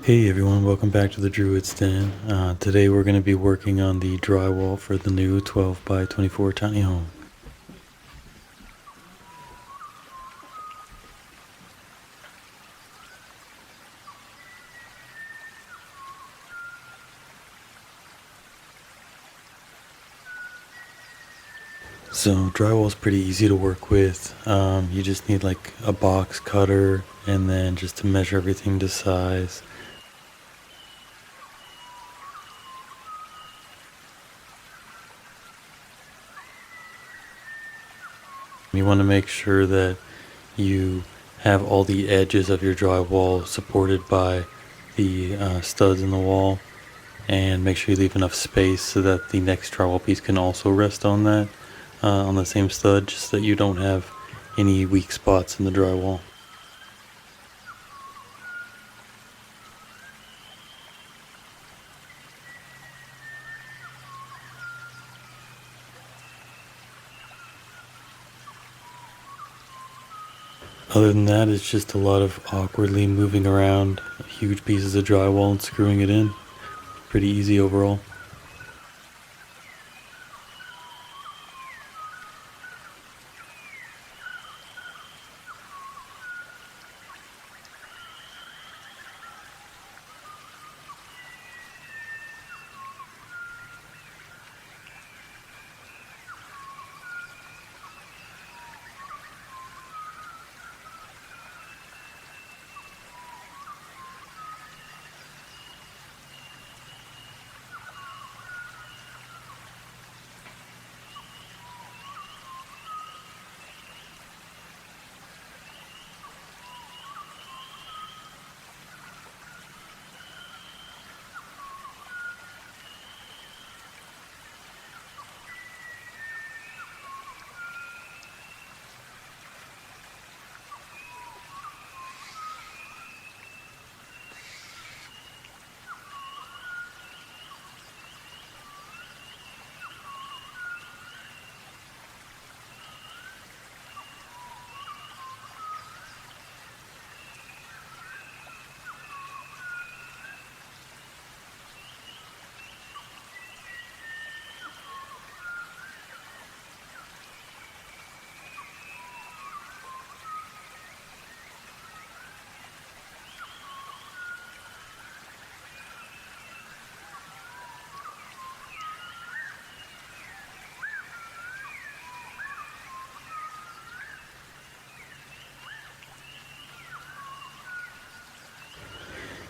Hey everyone, welcome back to the Druid stand. Today we're going to be working on the drywall for the new 12 by 24 tiny home. So drywall is pretty easy to work with. You just need like a box cutter and then just to measure everything to size. You want to make sure that you have all the edges of your drywall supported by the studs in the wall, and make sure you leave enough space so that the next drywall piece can also rest on that, on the same stud, just so that you don't have any weak spots in the drywall. Other than that, it's just a lot of awkwardly moving around huge pieces of drywall and screwing it in. Pretty easy overall.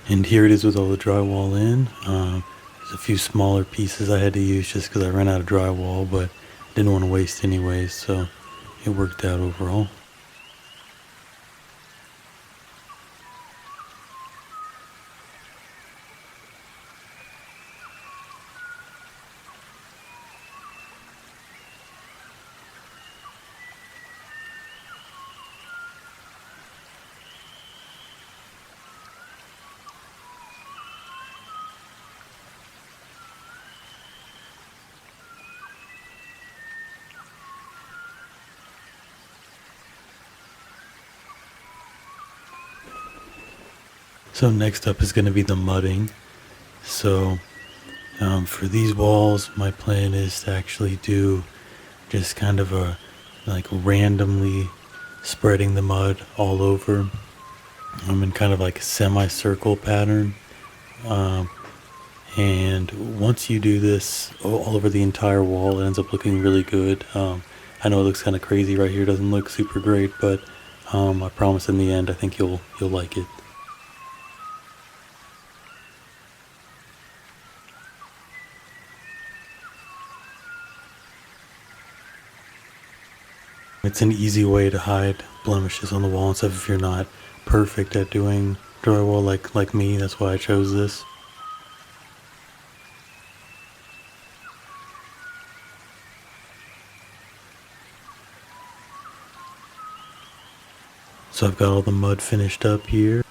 And here it is with all the drywall in. There's a few smaller pieces I had to use just because I ran out of drywall, but didn't want to waste anyways, so it worked out overall. So next up is going to be the mudding. So for these walls, my plan is to actually do just kind of a like randomly spreading the mud all over. I'm in kind of like a semicircle pattern. Um, and once you do this all over the entire wall, it ends up looking really good. I know it looks kind of crazy right here, doesn't look super great, but I promise in the end, I think you'll like it. It's an easy way to hide blemishes on the wall and stuff if you're not perfect at doing drywall like me. That's why I chose this. So I've got all the mud finished up here.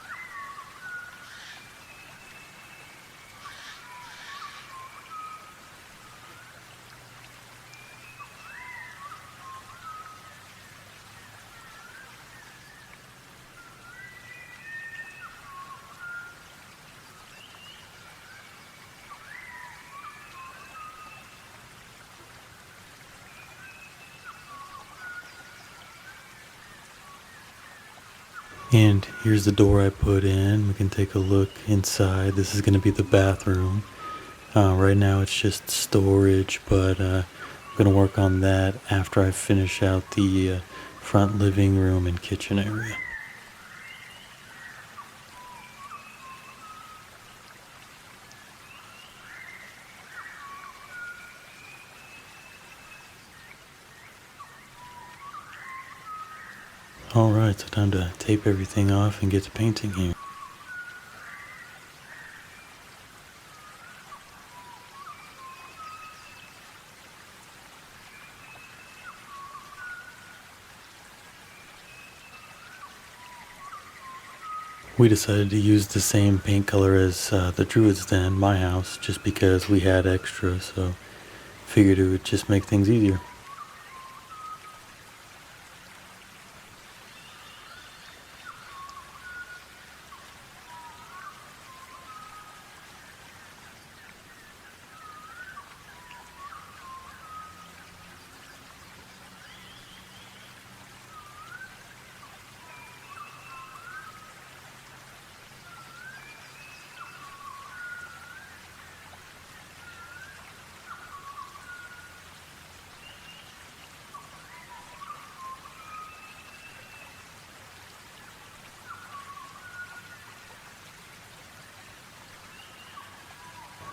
And here's the door I put in. We can take a look inside. This is going to be the bathroom. Right now it's just storage, but I'm going to work on that after I finish out the front living room and kitchen area. Alright, so time to tape everything off and get to painting here. We decided to use the same paint color as the Druid's den, my house, just because we had extra, so figured it would just make things easier.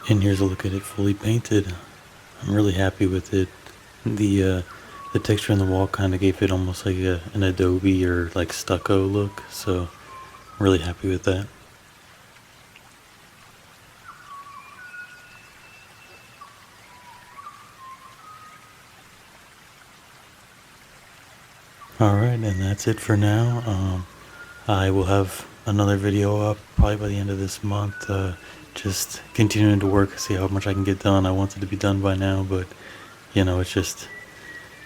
And here's a look at it fully painted. I'm really happy with it. The texture on the wall kind of gave it almost like an adobe or like stucco look, so I'm really happy with that. Alright, and that's it for now. I will have another video up probably by the end of this month. Just continuing to work, see how much I can get done. I want it to be done by now, but you know, it just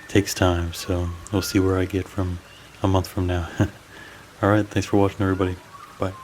takes time. So we'll see where I get from a month from now. Alright, thanks for watching, everybody. Bye.